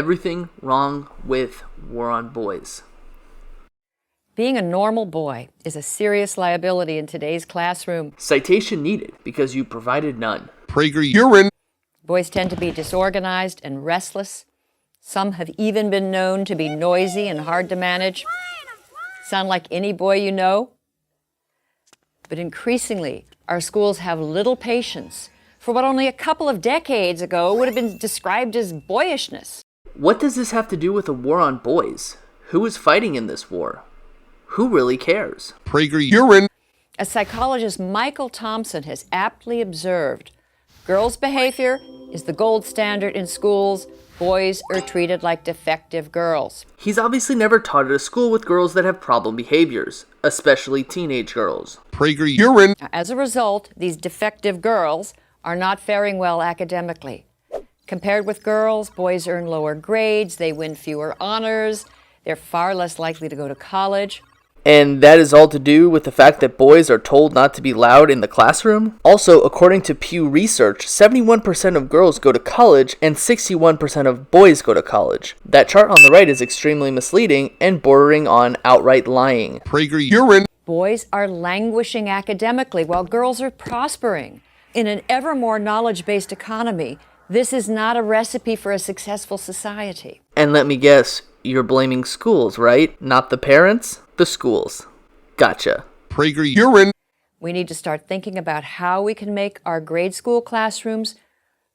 everything wrong with War on Boys. Being a normal boy is a serious liability in today's classroom. Citation needed because you provided none. PragerU. Boys tend to be disorganized and restless. Some have even been known to be noisy and hard to manage. Sound like any boy you know? But increasingly, our schools have little patience for what only a couple of decades ago would have been described as boyishness. What does this have to do with a war on boys? Who is fighting in this war? Who really cares? PragerU. As psychologist Michael Thompson has aptly observed, girls' behavior is the gold standard in schools. Boys are treated like defective girls. He's obviously never taught at a school with girls that have problem behaviors, especially teenage girls. PragerU. As a result, these defective girls are not faring well academically. Compared with girls, boys earn lower grades, they win fewer honors, they're far less likely to go to college. And that is all to do with the fact that boys are told not to be loud in the classroom? Also, according to Pew Research, 71% of girls go to college and 61% of boys go to college. That chart on the right is extremely misleading and bordering on outright lying. PragerU. Boys are languishing academically while girls are prospering. In an ever more knowledge-based economy, this is not a recipe for a successful society. And let me guess, you're blaming schools, right? Not the parents? The schools. Gotcha. PragerU. We need to start thinking about how we can make our grade school classrooms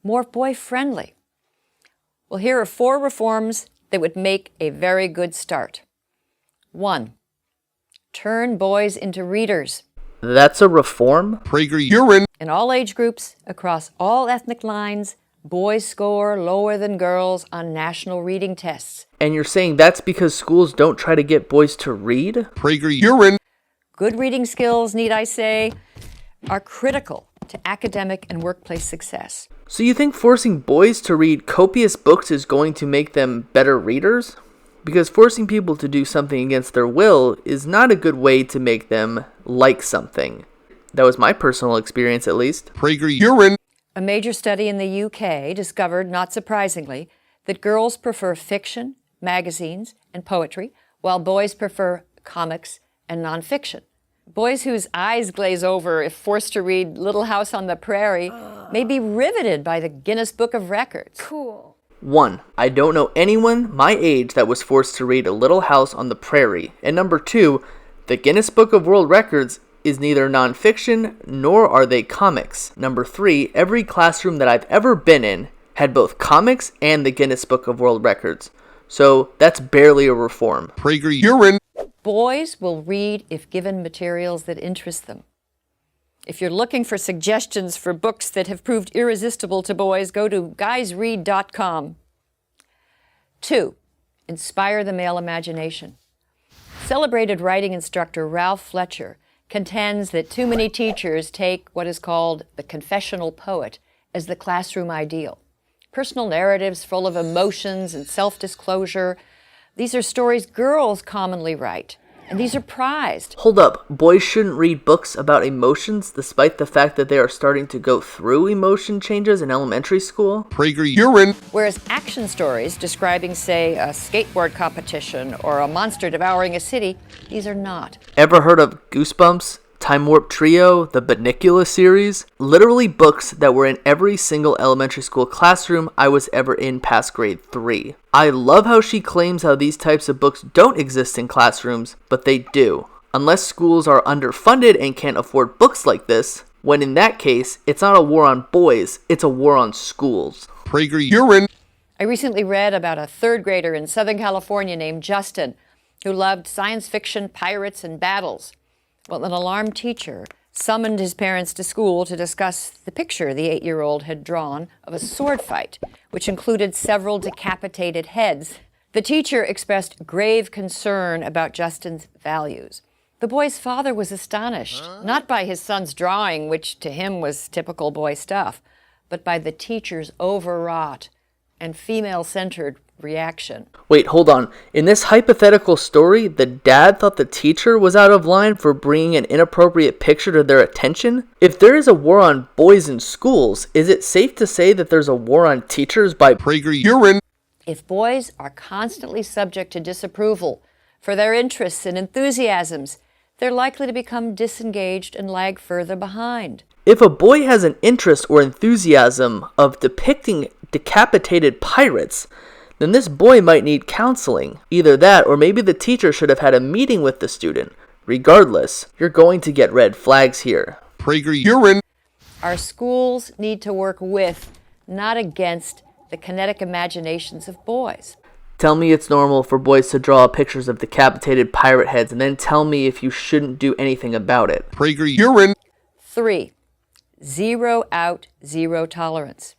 more boy-friendly. Well, here are 4 reforms that would make a very good start. 1. Turn boys into readers. That's a reform? PragerU. In all age groups, across all ethnic lines, boys score lower than girls on national reading tests. And you're saying that's because schools don't try to get boys to read? PragerU. Good reading skills, need I say, are critical to academic and workplace success. So you think forcing boys to read copious books is going to make them better readers? Because forcing people to do something against their will is not a good way to make them like something. That was my personal experience, at least. PragerU. A major study in the UK discovered, not surprisingly, that girls prefer fiction, magazines, and poetry, while boys prefer comics and nonfiction. Boys whose eyes glaze over if forced to read Little House on the Prairie may be riveted by the Guinness Book of Records. Cool. 1. I don't know anyone my age that was forced to read A Little House on the Prairie. And number 2, the Guinness Book of World Records is neither nonfiction nor are they comics. Number 3, every classroom that I've ever been in had both comics and the Guinness Book of World Records. So that's barely a reform. PragerU. Boys will read if given materials that interest them. If you're looking for suggestions for books that have proved irresistible to boys, go to guysread.com. 2, inspire the male imagination. Celebrated writing instructor Ralph Fletcher contends that too many teachers take what is called the confessional poet as the classroom ideal. Personal narratives full of emotions and self-disclosure. These are stories girls commonly write, and these are prized. Hold up, boys shouldn't read books about emotions despite the fact that they are starting to go through emotion changes in elementary school? PragerU. Whereas action stories describing, say, a skateboard competition or a monster devouring a city, these are not. Ever heard of Goosebumps, Time Warp Trio, the Bunnicula series? Literally books that were in every single elementary school classroom I was ever in past grade 3. I love how she claims how these types of books don't exist in classrooms, but they do. Unless schools are underfunded and can't afford books like this, when in that case, it's not a war on boys, it's a war on schools. PragerU. I recently read about a 3rd grader in Southern California named Justin who loved science fiction, pirates, and battles. Well, an alarmed teacher summoned his parents to school to discuss the picture the 8-year-old had drawn of a sword fight, which included several decapitated heads. The teacher expressed grave concern about Justin's values. The boy's father was astonished, not by his son's drawing, which to him was typical boy stuff, but by the teacher's overwrought and female-centered reaction. Wait, hold on. In this hypothetical story, the dad thought the teacher was out of line for bringing an inappropriate picture to their attention? If there is a war on boys in schools, is it safe to say that there's a war on teachers by PragerU? If boys are constantly subject to disapproval for their interests and enthusiasms, they're likely to become disengaged and lag further behind. If a boy has an interest or enthusiasm of depicting decapitated pirates, then this boy might need counseling. Either that, or maybe the teacher should have had a meeting with the student. Regardless, you're going to get red flags here. PragerU. Our schools need to work with, not against, the kinetic imaginations of boys. Tell me it's normal for boys to draw pictures of decapitated pirate heads, and then tell me if you shouldn't do anything about it. PragerU. 3. Zero out, zero tolerance.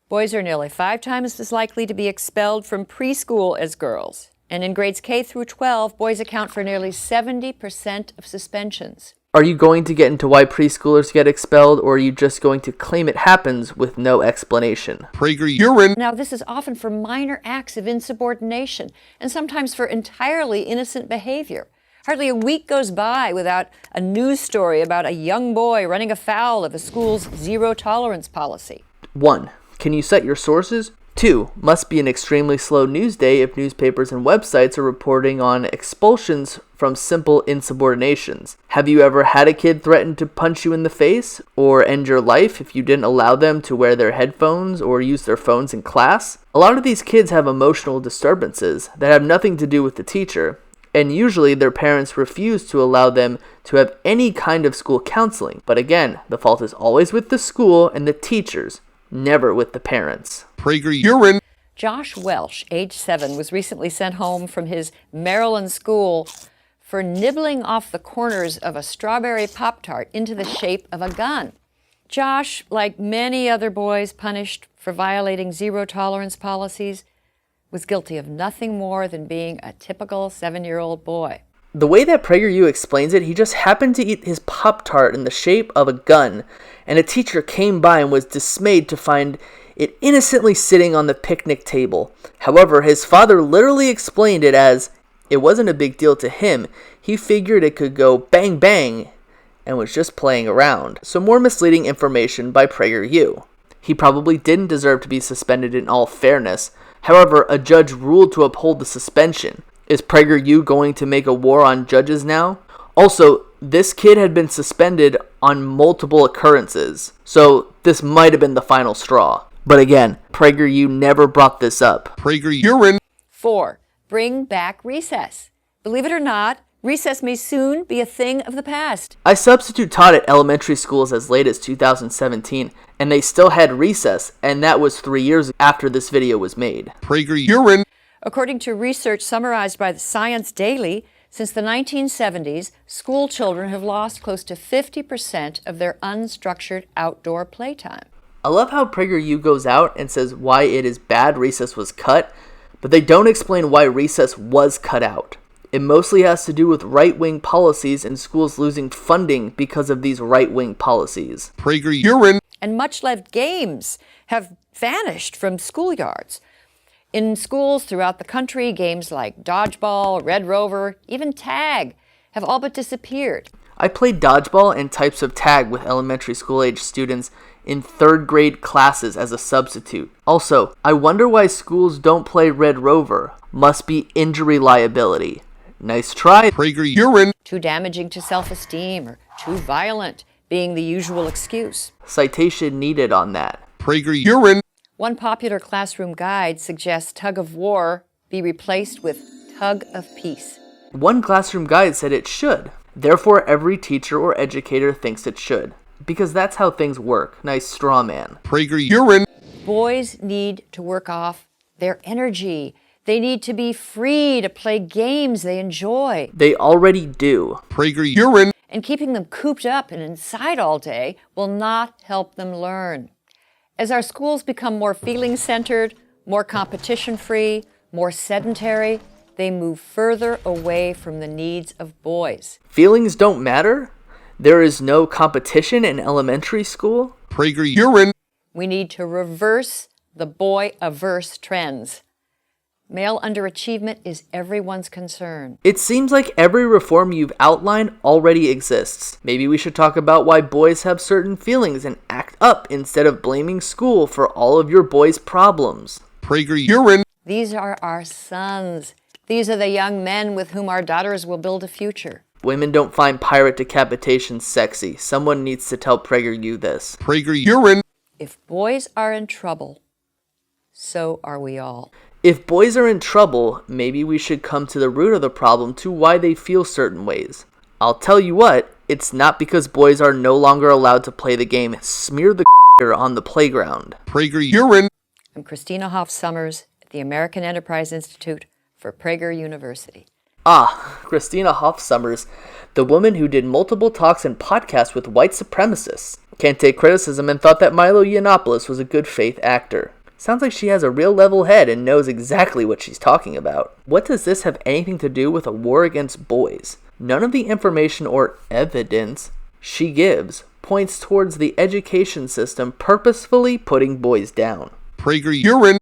Boys are nearly 5 times as likely to be expelled from preschool as girls. And in grades K through 12, boys account for nearly 70% of suspensions. Are you going to get into why preschoolers get expelled, or are you just going to claim it happens with no explanation? PragerU. Now, this is often for minor acts of insubordination, and sometimes for entirely innocent behavior. Hardly a week goes by without a news story about a young boy running afoul of a school's zero-tolerance policy. 1. Can you cite your sources? 2. Must be an extremely slow news day if newspapers and websites are reporting on expulsions from simple insubordinations. Have you ever had a kid threaten to punch you in the face or end your life if you didn't allow them to wear their headphones or use their phones in class? A lot of these kids have emotional disturbances that have nothing to do with the teacher, and usually their parents refuse to allow them to have any kind of school counseling. But again, the fault is always with the school and the teachers, never with the parents. PragerU. Josh Welsh, age 7, was recently sent home from his Maryland school for nibbling off the corners of a strawberry Pop-Tart into the shape of a gun. Josh, like many other boys punished for violating zero-tolerance policies, was guilty of nothing more than being a typical 7-year-old boy. The way that PragerU explains it, he just happened to eat his Pop-Tart in the shape of a gun, and a teacher came by and was dismayed to find it innocently sitting on the picnic table. However, his father literally explained it as, it wasn't a big deal to him. He figured it could go bang bang and was just playing around. So more misleading information by PragerU. He probably didn't deserve to be suspended in all fairness. However, a judge ruled to uphold the suspension. Is PragerU going to make a war on judges now? Also, this kid had been suspended on multiple occurrences, so this might have been the final straw. But again, PragerU never brought this up. PragerU. 4. Bring back recess. Believe it or not, recess may soon be a thing of the past. I substitute taught at elementary schools as late as 2017, and they still had recess, and that was 3 years after this video was made. PragerU. According to research summarized by the Science Daily, since the 1970s, school children have lost close to 50% of their unstructured outdoor playtime. I love how PragerU goes out and says why it is bad recess was cut, but they don't explain why recess was cut out. It mostly has to do with right-wing policies and schools losing funding because of these right-wing policies. PragerU. And much-loved games have vanished from schoolyards. In schools throughout the country, games like dodgeball, Red Rover, even tag have all but disappeared. I played dodgeball and types of tag with elementary school-age students in 3rd grade classes as a substitute. Also, I wonder why schools don't play Red Rover. Must be injury liability. Nice try. PragerU. Too damaging to self-esteem or too violent being the usual excuse. Citation needed on that. PragerU. One popular classroom guide suggests tug of war be replaced with tug of peace. One classroom guide said it should. Therefore, every teacher or educator thinks it should. Because that's how things work. Nice straw man. PragerU. Boys need to work off their energy. They need to be free to play games they enjoy. They already do. PragerU. And keeping them cooped up and inside all day will not help them learn. As our schools become more feeling-centered, more competition-free, more sedentary, they move further away from the needs of boys. Feelings don't matter? There is no competition in elementary school? PragerU. We need to reverse the boy-averse trends. Male underachievement is everyone's concern. It seems like every reform you've outlined already exists. Maybe we should talk about why boys have certain feelings and act up instead of blaming school for all of your boys' problems. urine, These are our sons. These are the young men with whom our daughters will build a future. Women don't find pirate decapitation sexy. Someone needs to tell PragerU this. urine, If boys are in trouble, so are we all. If boys are in trouble, maybe we should come to the root of the problem to why they feel certain ways. I'll tell you what, it's not because boys are no longer allowed to play the game Smear the on the playground. urine, I'm Christina Hoff Sommers at the American Enterprise Institute for Prager University. Ah, Christina Hoff Sommers, the woman who did multiple talks and podcasts with white supremacists. Can't take criticism and thought that Milo Yiannopoulos was a good faith actor. Sounds like she has a real level head and knows exactly what she's talking about. What does this have anything to do with a war against boys? None of the information or evidence she gives points towards the education system purposefully putting boys down. urine,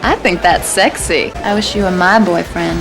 I think that's sexy. I wish you were my boyfriend.